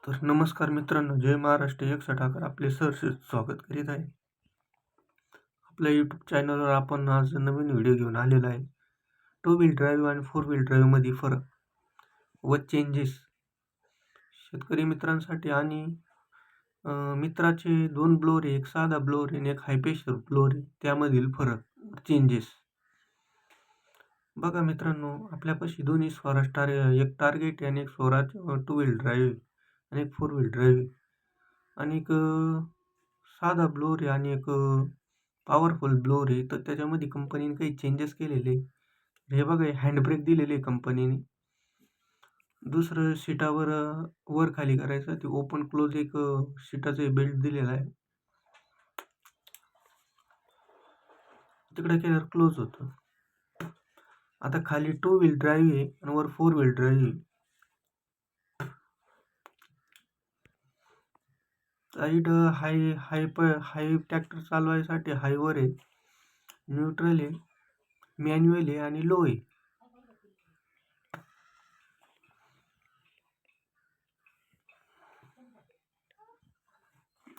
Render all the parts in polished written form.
तर नमस्कार मित्रांनो, जय महाराष्ट्र. एकशे ठाकर आपले सहर्ष स्वागत करीत आहे. आपल्या यूट्यूब चॅनलवर आपण आज नवीन व्हिडिओ घेऊन आलेला आहे. टू व्हील ड्राईव्ह आणि फोर व्हील ड्राईव्हमध्ये फरक व चेंजेस शेतकरी मित्रांसाठी आणि मित्राचे दोन ब्लोअर आहे, एक साधा ब्लोअर आहे आणि एक हाय प्रेशर ब्लोअर आहे, त्यामधील फरक चेंजेस बघा मित्रांनो. आपल्यापाशी दोन्ही स्वराज एक टार्गेट आहे आणि एक स्वराज टू व्हील ड्राईव्ह आणि एक फोर व्हील ड्राईव्ह आणि एक साधा ब्लोअर आहे आणि एक पॉवरफुल ब्लोअर आहे. तर त्याच्यामध्ये कंपनीने काही चेंजेस केलेले. हे बघा, हँड ब्रेक दिलेले कंपनीने. दुसरं सीटावर वर खाली करायचं ते ओपन क्लोज एक सीटाचं बेल्ट दिलेला आहे. तिकडे केल्यावर क्लोज होतं. आता खाली टू व्हील ड्राईव्ह आहे आणि वर फोर व्हील ड्राईव्ह आहे. साईड हाय ट्रॅक्टर चालवायसाठी हायवर आहे, न्यूट्रल आहे, मॅन्युअल आहे आणि लो आहे.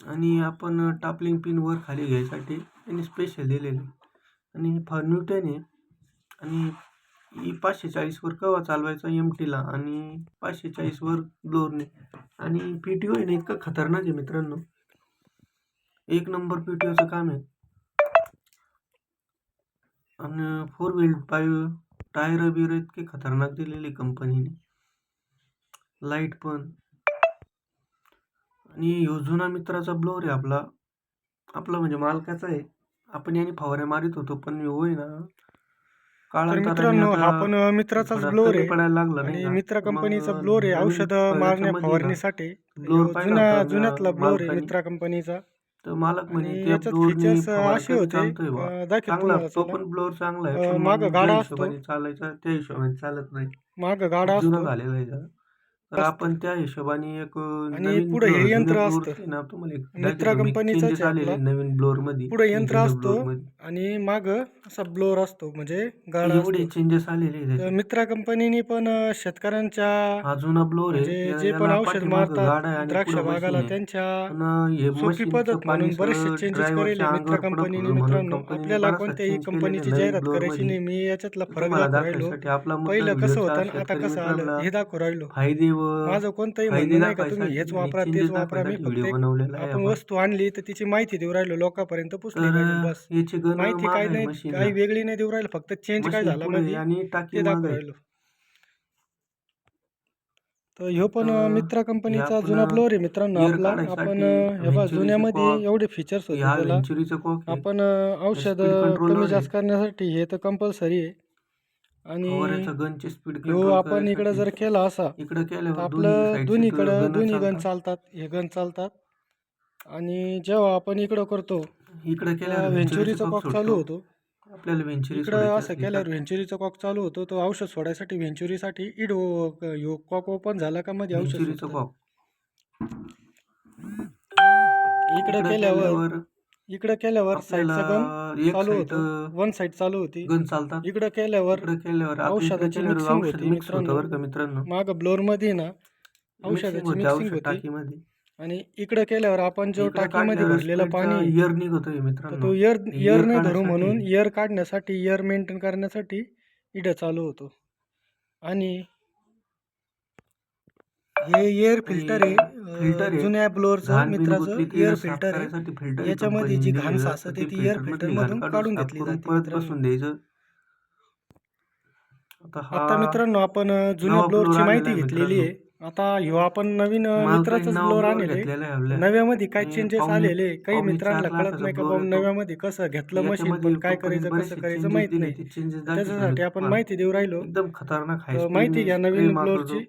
आणि आपण टापलिंग पिन वर खाली घ्यायसाठी त्यांनी स्पेशल दिलेले आणि न्यूटन आहे. आणि 540 वर कवा चालवायचा एमटीला आणि 540 वर ब्लोअरने. आणि पीटीओ आहे ना, इतकं खतरनाक आहे मित्रांनो, एक नंबर पीटीओचं काम आहे. आणि फोर व्हील टायर बिर इतके खतरनाक दिलेले कंपनीने, लाईट पण. आणि ह्यो जुना मित्राचा ब्लोअर आहे आपला म्हणजे मालकाचा आहे. आपण याने फवाऱ्या मारित होतो, पण ह्यो आहे ना तर काळांतराने मित्रांनो, आता हा पण मित्राचाच थोडा ब्लोअर कमी आहे पडायला लागला नाही आणि का. मित्रा तर मग कंपनीचा ब्लोअर आहे, नवीन औषधं मारण्या याच्यामध्ये ना फवारणीसाठी. ब्लोअर पाहिला होता जुन्यातला ब्लोअर आहे मालकाने. मित्रा कंपनीचा. तर मालक म्हणे आणि त्या याच्यात ब्लोअरनी फीचर्स फवारा असे कमी होते, चालतोय बा. दाखव चांगला तुम्हाला. तो चला, पण ब्लोअर चांगला आहे, पण माग मग ज्या गाडा असतो, हिशोबाने चालायचा त्या हिशोबाने चालत नाही. माग गाडा जुना असतो झालेला आहे जरा. तर असतो आपण त्या हिशोबाने एक आणि नवीन पुढे हे जुन्या यंत्र असतं. ब्लोअरचे ना तुम्हाला एक मित्रा दाखवतो मी, कंपनीचाच चेंजेस आहे आलेले आपला. नवीन ब्लोअर मध्ये पुढे आणि यंत्र जुन्या असतो ब्लोअर मध्ये. आणि माग असा ब्लोअर असतो, म्हणजे गाडा एवढे असतो. चेंजेस आलेले आहे तर त्याच्यात. मित्रा कंपनीने पण शेतकऱ्यांच्या, हा जुना ब्लोअर आहे, म्हणजे जे पण याला औषध पाठीमागं मारतात गाडा आहे आणि द्राक्ष पुढं बागाला, मशीन आहे. त्यांच्या पण हे सोपी मशीनचं पद्धत पाणी म्हणून बरेचसे सगळं चेंजेस करेल ड्रायव्हरच्या मित्रा अंगावर कंपनीने. म्हणून मित्रांनो, कंपनीने आपल्याला बराचसा कोणत्याही चेंज केलेला आहे कंपनीची नवीन जाहिरात ब्लोअर करायची मध्ये. नाही, मी याच्यातला तर फरक तुम्हाला दाखवू राहिलो. दाखवायसाठी आपला मुद्दा पहिलं कसं व्हिडिओचा होतं आणि आता शेतकरी कसं आलं मित्रांना हे दाखवू राहिलो. फायदे माझं कोणतंही फायदे म्हणणं नाही का तुम्ही दाखवायसाठी हेच आणि वापरा तेच चेंजेस वापरा. मी दाखवायसाठी फक्त व्हिडिओ एक, बनवलेला आहे आपण आपण. वस्तू आणली तर तिची माहिती देऊ राहिलो, लोकांपर्यंत पुसली तर पाहिजे बस. याची गण माहिती माग काय आहे नाही, मशीनला. काही वेगळी नाही देऊ राहिलो, फक्त चेंज काय मशीन झाला पुढे मध्ये आणि टाकी ते माग दाखवू आहे. राहिलो. तर ह्यो पण तर मित्रा हे कंपनीचा आपण जुना ब्लोअर आहे मित्रांनो एअर आपला. आपण काढायसाठी हे बघा, व्हेंचुरीचं जुन्यामध्ये कॉक, एवढे फीचर्स होते हा त्याला. व्हेंचुरीचं कॉक आहे, आपण हे औषध स्पीड कमी कंट्रोलर आहे, जास्त करण्यासाठी हे तर कंपल्सरी आहे. आणि फवाऱ्याचा गनची स्पीड ह्यो कंट्रोल आपण इकडं करायसाठी. जर केला असा इकडं तर केल्यावर दोन्ही आपलं साईडचे दोन्हीकडं गन दोन्ही गन चालतात. चालतात, हे गन चालतात. आणि जेव्हा आपण इकडं करतो इकडं केल्यावर तेव्हा व्हेंचुरीचं व्हेंचुरीचा कॉक कॉक चालू सुटतो. होतो. आपल्याला व्हेंचुरी इकडं सोडायची असं असली तर. केल्यावर व्हेंचुरीचा कॉक चालू होतो, तो औषध सोडायसाठी व्हेंचुरीसाठी. ह्यो कॉक ओपन झाला का मध्ये औषध व्हेंचुरीचं सुटतं. कॉक इकडं इकडं केल्यावर केल्यावर इकडं केल्यावर आपल्याला साईडचं गन एक चालू साईड होतं, वन साईड चालू होती. गन चालतात. इकडं केल्यावर इकडं केल्यावर आता इकडे औषधाची केल्यावर मिक्सिंग औषध होती मिक्स होतं मित्रांनो. बरं का मित्रांनो. मागं ब्लोअरमध्ये ना मिक्सिंग औषधाची होते मिक्सिंग औषध होती. टाकीमध्ये. आणि इकडं केल्यावर आपण जो इकडं टाकीमध्ये काढल्यावर भरलेला स्पीडचा पाणी, एअर निघतोय तर मित्रांनो. तो एअर एअर नाही धरू काढायसाठी म्हणून एअर काढण्यासाठी, एअर मेंटेन करण्यासाठी इकडं चालू होतो. आणि हे एअर फिल्टर आहे, फिल्टर आहे. जुन्या ब्लोअरचं घाण बिन मित्राचं गुतली ती एअर साफ फिल्टर आहे. करायसाठी फिल्टर आहे याच्यामध्ये जी कंपनीने घाण दिलेलं. तर साचते ते ती एअर फिल्टर मधली घाण फिल्टरमधून काढून काढून साफ घेतली करून जाते परत मित्रांनो. बसून द्यायचं. आता हा आता मित्रांनो, आपण जुन्या नवा ब्लोअर ब्लोअरची आलेला माहिती आहे घेतलेली मित्रांनो. आहे. आता ह्यो आपण नवीन मालकाने मित्राचाच नवा ब्लोअर ब्लोअर आणले. घेतलेला आहे आपल्या. नव्यामध्ये काय हे चेंजेस पावणे आलेले काही पावणे 4 मित्रांना कळत लाखाचा नाही का ब्लोअर बाबा, येतो. नव्यामध्ये कसं घेतलं मशीन, याच्यामध्ये पण काय कंपनीने करायचं कसं बरेचसे करायचं चेंजेस माहीत दिले, नाही. ते चेंजेस तर दाखवतो मी त्याच्यासाठी आपण तुम्हाला. माहिती देऊ राहिलो. एकदम खतरनाक हाय तर माहिती स्पीडने घ्या स्प्रे नवीन मारतो तो. ब्लोअरची.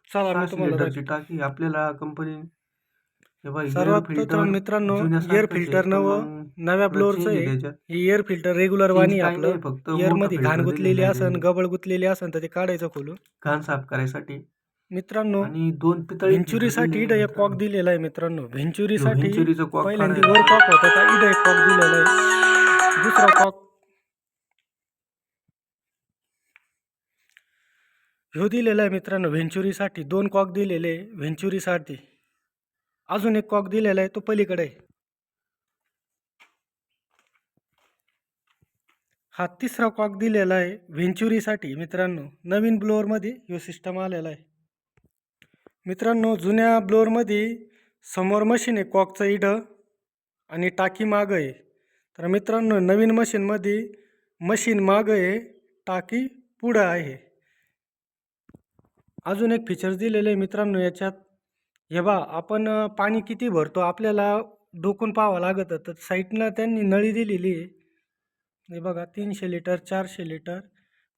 चला मी 600 तुम्हाला लिटरची दाखवतो. टाकी आपल्याला कंपनी. हे बघा, एअर सर्वात प्रथम फिल्टर मित्रांनो, एअर जुन्यासारखंच आहे, फिल्टर पण नवं मग नव्या थोडं ब्लोअरचं चेंज आहे आहे. त्याच्यात. हे एअर फिल्टर रेग्युलर चेंज वाणी काही आपलं. नाही, फक्त मोठं एअरमध्ये घाण फिल्टर दिलेलं गुतलेली आहे असन, त्यांनी गबळ गुतलेली असन तर ते काढायचं खोलून. घाण साफ करायसाठी. मित्रांनो, आणि 2 पितळी फिल्टर व्हेंचुरीसाठी दिलेले इथं आहे एक कॉक मित्रांनो. दिलेला आहे मित्रांनो. ह्यो व्हेंचुरीसाठी व्हेंचुरीचा कॉक पहिल्यांदा वर काढायचा. कॉक होता, तर इथं एक कॉक दिलेला आहे. दुसरा कॉक ह्यो दिलेला आहे मित्रांनो व्हेंचुरीसाठी 2 कॉक दिलेले आहे व्हेंचुरीसाठी. अजून एक कॉक दिलेला आहे तो पलीकडे आहे. हा तिसरा कॉक दिलेला आहे व्हेंचुरीसाठी मित्रांनो. नवीन ब्लोअरमध्ये ह्यो सिस्टम आलेला आहे. मित्रांनो जुन्या ब्लोअरमध्ये समोर मशीन आहे कॉकचं इथं आणि टाकी मागं आहे. तर मित्रांनो नवीन मशीनमध्ये मशीन मागं आहे, टाकी पुढं आहे. अजून एक फीचर्स दिलेले आहे मित्रांनो याच्यात. हे पहा आपण पाणी किती भरतो आपल्याला डोकून पाहावं लागतं. तर साईडनं त्यांनी नळी दिलेली आहे. हे बघा 300 लिटर, 400 लिटर,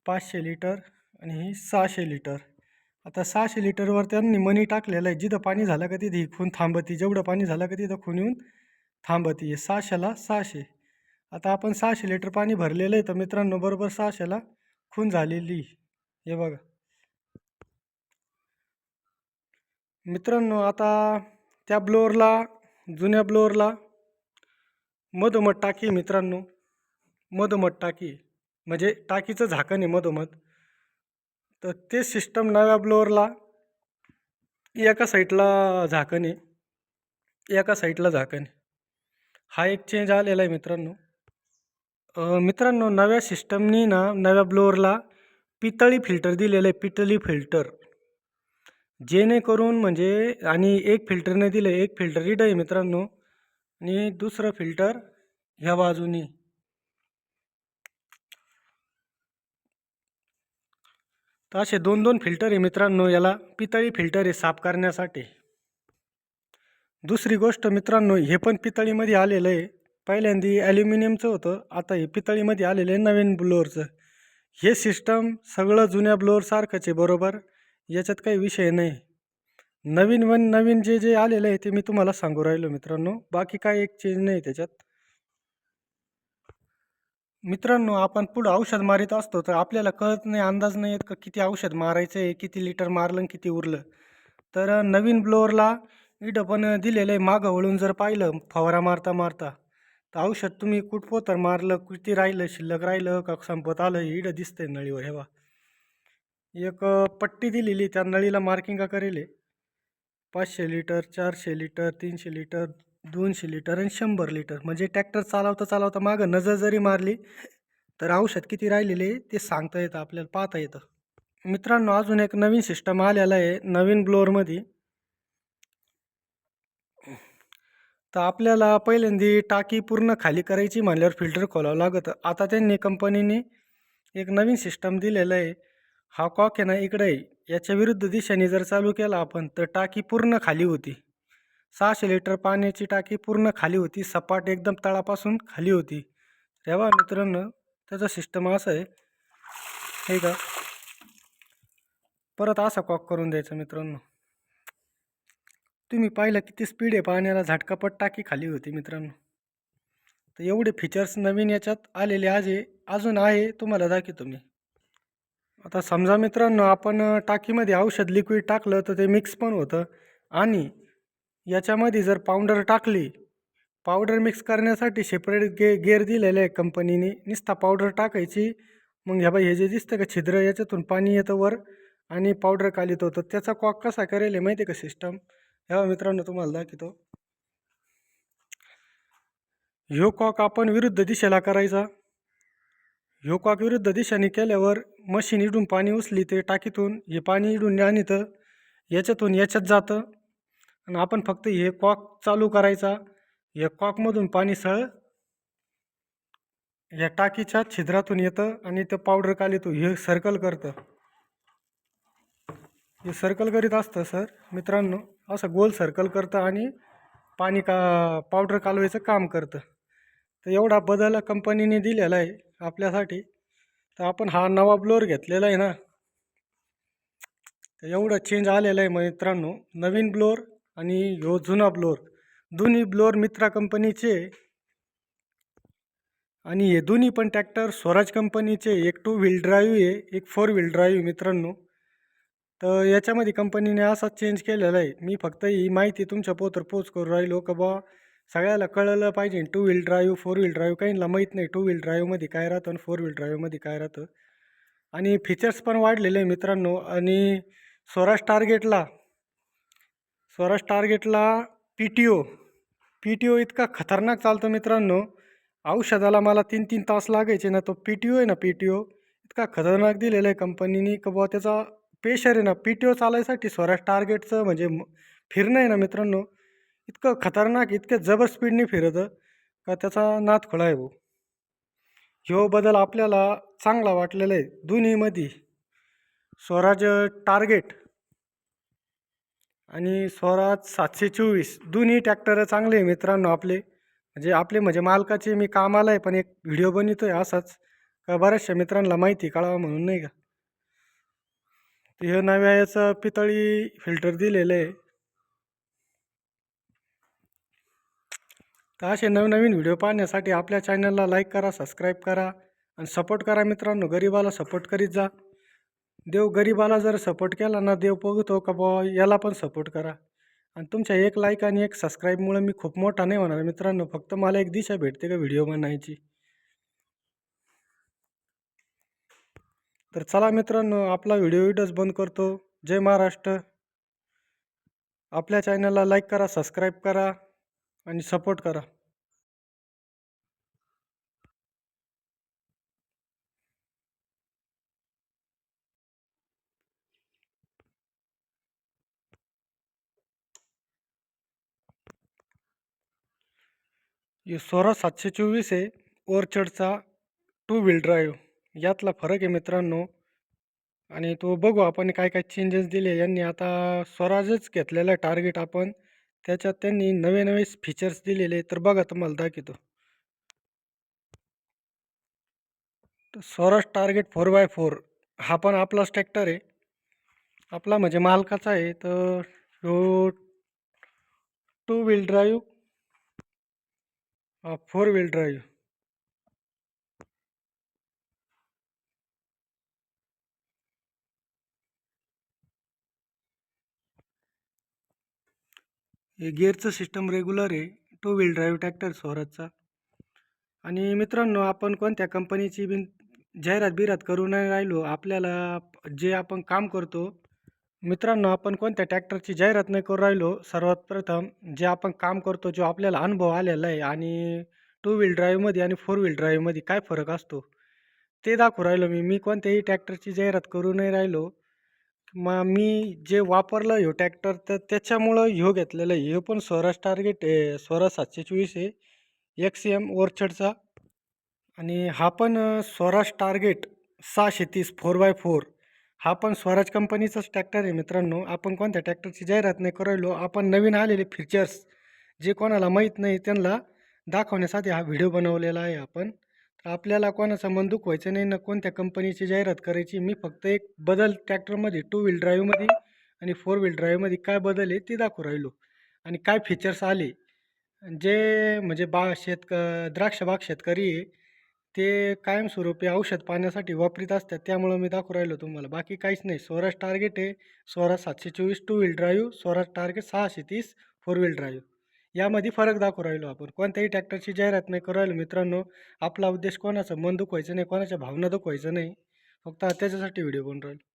500 लिटर आणि ही 600 लिटर. आता 600 लिटरवर त्यांनी मनी टाकलेला आहे. जिथं पाणी झालं का तिथे ही खून थांबती. जेवढं पाणी झालं का तिथं खून येऊन थांबती. 600ला 600. आता आपण 600 लिटर पाणी भरलेलं आहे तर मित्रांनो बरोबर 600ला खून झालेली. हे बघा मित्रांनो. आता त्या ब्लोअरला जुन्या ब्लोअरला मधोमध टाकी मित्रांनो, मधोमध टाकी म्हणजे टाकीचं झाकण आहे मधोमध. तर ते सिस्टम नव्या ब्लोअरला एका साईडला झाकण आहे, एका साईडला झाकण आहे. हा एक चेंज आलेला आहे मित्रांनो. मित्रांनो नव्या सिस्टमनी ना नव्या ब्लोअरला पितळी फिल्टर दिलेलं आहे, पितळी फिल्टर. जेणेकरून म्हणजे आणि एक फिल्टरने दिलं आहे, एक फिल्टर इथं आहे मित्रांनो आणि दुसरं फिल्टर ह्या बाजूनी. तर असे 2-2 फिल्टर आहे मित्रांनो. याला पितळी फिल्टर आहे साफ करण्यासाठी. दुसरी गोष्ट मित्रांनो हे पण पितळीमध्ये आलेलं आहे. पहिल्यांदी ॲल्युमिनियमचं होतं, आता हे पितळीमध्ये आलेलं आहे नवीन ब्लोअरचं. हे सिस्टम सगळं जुन्या ब्लोअरसारखंच आहे बरोबर, याच्यात काही विषय नाही. नवीन जे जे आलेलं आहे ते मी तुम्हाला सांगू राहिलो मित्रांनो. बाकी काय एक चेंज नाही त्याच्यात. मित्रांनो आपण पुढं औषध मारीत असतो तर आपल्याला कळत नाही, अंदाज नाही येत का किती औषध मारायचं आहे, किती लिटर मारलं आणि किती उरलं. तर नवीन ब्लोअरला इथं पण दिलेलं आहे. मागं वळून जर पाहिलं फवारा मारता मारता तर औषध तुम्ही कुठपोतर मारलं, किती राहिलं, शिल्लक राहिलं का संपत आलं, इथं दिसतंय नळीवर. हे बघा एक पट्टी दिलेली, त्या नळीला मार्किंग करेल 500 लिटर, 400 लिटर, 300 लिटर, 200 लिटर आणि 100 लिटर. म्हणजे ट्रॅक्टर चालवता चालवता मागं नजर जरी मारली तर औषध किती राहिलेले ते सांगता येतं, आपल्याला पाहता येतं. मित्रांनो अजून एक नवीन सिस्टम आलेला आहे नवीन ब्लोअरमध्ये. तर आपल्याला पहिल्यांदी टाकी पूर्ण खाली करायची म्हणल्यावर फिल्टर खोलावं लागतं. आता त्यांनी कंपनीने एक नवीन सिस्टम दिलेलं आहे. हा कॉक आहे ना इकडे आहे, याच्या विरुद्ध दिशेने जर चालू केला आपण तर टाकी पूर्ण खाली होती. 600 लिटर पाण्याची टाकी पूर्ण खाली होती, सपाट एकदम तळापासून खाली होती. तेव्हा मित्रांनो त्याचा सिस्टम असा आहे, हे का परत असा कॉक करून द्यायचा मित्रांनो. तुम्ही पाहिलं किती स्पीड आहे पाण्याला, झटकापट टाकी खाली होती मित्रांनो. तर एवढे फीचर्स नवीन याच्यात आलेले अजून आहे, तुम्हाला दाखवतो मी. आता समजा मित्रांनो आपण टाकीमध्ये औषध लिक्विड टाकलं तर ते मिक्स पण होतं आणि याच्यामध्ये जर पावडर टाकली, पावडर मिक्स करण्यासाठी सेपरेट गेअर दिलेलं आहे कंपनीने. नुसता पावडर टाकायची, मग ह्या बाई हे जे दिसतं का छिद्र, याच्यातून पाणी येतं वर आणि पावडर कालीत होतं. त्याचा कॉक कसा करेल आहे माहिती आहे का सिस्टम. ह्या मित्रांनो तुम्हाला दाखवतो. ह्यो कॉक आपण विरुद्ध दिशेला करायचा. ह्यो कॉक विरुद्ध दिशेने केल्यावर मशीन इडून पाणी उचली ते टाकीतून, हे पाणी इडून आणतं, याच्यातून याच्यात जातं आणि आपण फक्त हे कॉक चालू करायचा. या कॉकमधून पाणी सरळ या टाकीच्या छिद्रातून येतं आणि ते पावडर कालीतून हे सर्कल करतं. हे सर्कल करीत असतं सर मित्रांनो, असं गोल सर्कल करतं आणि पाणी पावडर कालवायचं काम करतं. तर एवढा बदल कंपनीने दिलेला आहे आपल्यासाठी. तर आपण हा नवा ब्लोअर घेतलेला आहे ना, तर एवढं चेंज आलेलं आहे मित्रांनो. नवीन ब्लोअर आणि ह्यो जुना ब्लोअर, दोन्ही ब्लोअर मित्रा कंपनीचे आणि हे दोन्ही पण ट्रॅक्टर स्वराज कंपनीचे. एक 2 व्हील ड्राईव्ह आहे, एक 4 व्हील ड्राईव्ह मित्रांनो. तर याच्यामध्ये कंपनीने असा चेंज केलेला आहे. मी फक्त ही माहिती तुमच्या पोच करू राहिलो का बा सगळ्याला कळलं पाहिजे. 2 व्हील ड्राईव्ह, 4 व्हील ड्राईव्ह काहींना माहीत नाही 2 व्हील ड्राईव्हमध्ये काय राहतं आणि 4 व्हील ड्राईव्हमध्ये काय राहतं. आणि फीचर्स पण वाढलेले आहे मित्रांनो. आणि स्वराज टार्गेटला पी टी ओ इतका खतरनाक चालतो मित्रांनो. औषधाला मला 3-3 तास लागायचे ना, तो पी टी ओ आहे ना, इतका खतरनाक दिलेला आहे कंपनीने का बुवा त्याचा प्रेशर आहे ना, पी टी ओ चालायसाठी स्वराज टार्गेटचं म्हणजे फिरणं आहे ना मित्रांनो, इतकं खतरनाक, इतक्या जबर स्पीडने फिरतं का त्याचा नाद खुळा आहे भाऊ. ह्यो बदल आपल्याला चांगला वाटलेला आहे दोन्हीमध्ये. स्वराज टार्गेट आणि स्वराज 724 दोन्ही ट्रॅक्टर चांगले आहे मित्रांनो आपले. म्हणजे मालकाचे मी कामाला आहे, पण एक व्हिडिओ बनवतोय असाच का बऱ्याचशा मित्रांना माहिती कळावं म्हणून नाही का. तर हे नव्या याचं पितळी फिल्टर दिलेलं आहे. तर असे नवनवीन व्हिडिओ पाहण्यासाठी आपल्या चॅनलला लाईक करा, सबस्क्राईब करा आणि सपोर्ट करा मित्रांनो. गरिबाला सपोर्ट करीत जा. देव गरिबाला जर सपोर्ट केला ना, देव बघतो का बुवा याला पण सपोर्ट करा. आणि तुमच्या एक लाईक आणि एक सबस्क्राईबमुळे मी खूप मोठा नाही होणार मित्रांनो. फक्त मला एक दिशा भेटते का व्हिडिओ बनवायची. तर चला मित्रांनो, आपला व्हिडिओ इथंच बंद करतो. जय महाराष्ट्र. आपल्या चॅनलला लाईक करा, सबस्क्राईब करा आणि सपोर्ट करा. हे स्वराज 724 आहे, ओरचडचा 2 व्हील ड्राईव्ह. यातला फरक आहे मित्रांनो. आणि तो बघू आपण काय काय चेंजेस दिले यांनी. आता स्वराजच घेतलेला आहे टार्गेट आपण, त्याच्यात त्यांनी नवे नवे फीचर्स दिलेले. तर बघा तुम्हाला दाखवतो. तर स्वराज टार्गेट 4x4 हा पण आपलाच ट्रॅक्टर आहे, आपला म्हणजे मालकाचा आहे. तर ह्यो 2 व्हील ड्राईव्ह, 4 व्हील ड्राईव्ह. हे गिअरचं सिस्टम रेग्युलर आहे, 2 व्हील ड्राईव्ह ट्रॅक्टर स्वराजचा. आणि मित्रांनो, आपण कोणत्या कंपनीची बिन जाहिरात बिरात करू नाही राहिलो. आपल्याला जे आपण काम करतो मित्रांनो, आपण कोणत्या ट्रॅक्टरची जाहिरात नाही करू राहिलो. सर्वात प्रथम जे आपण काम करतो, जो आपल्याला अनुभव आलेला आहे आणि 2 व्हील ड्राईव्हमध्ये आणि 4 व्हील ड्राईव्हमध्ये काय फरक असतो ते दाखवू राहिलो मी कोणत्याही ट्रॅक्टरची जाहिरात करू नाही राहिलो. मग मी जे वापरलं ह्यो ट्रॅक्टर, तर त्याच्यामुळं ह्यो घेतलेला आहे. ह्यो पण स्वराज टार्गेट आहे, स्वराज 724 आहे, XM ओरछडचा. आणि हा पण स्वराज टार्गेट 630 4x4 हा पण स्वराज कंपनीचाच ट्रॅक्टर आहे मित्रांनो. आपण कोणत्या ट्रॅक्टरची जाहिरात नाही करायलो. आपण नवीन आलेले फीचर्स जे कोणाला माहीत नाही त्यांना दाखवण्यासाठी हा व्हिडिओ बनवलेला आहे आपण. तर आपल्याला कोणाचं मन दुखवायचं नाही ना कोणत्या कंपनीची जाहिरात करायची. मी फक्त एक बदल ट्रॅक्टरमध्ये 2 व्हील ड्राईव्हमध्ये आणि 4 व्हील ड्राईव्हमध्ये काय बदल आहे ते दाखवू राहिलो. आणि काय फीचर्स आले जे म्हणजे द्राक्ष बाग शेतकरी आहे, ते कायमस्वरूपी औषध पाण्यासाठी वापरीत असतात. त्यामुळं मी दाखवू राहिलो तुम्हाला, बाकी काहीच नाही. स्वराज टार्गेट आहे, Swaraj 724 2 wheel drive, Swaraj target 630 4 wheel drive. यामध्ये फरक दाखवू राहिलो आपण. कोणत्याही ट्रॅक्टरची जाहिरात नाही करू राहिलो मित्रांनो. आपला उद्देश कोणाचं मन दुखवायचं नाही, कोणाच्या भावना दुखवायचं नाही. फक्त त्याच्यासाठी व्हिडिओ बनवून राहिलो.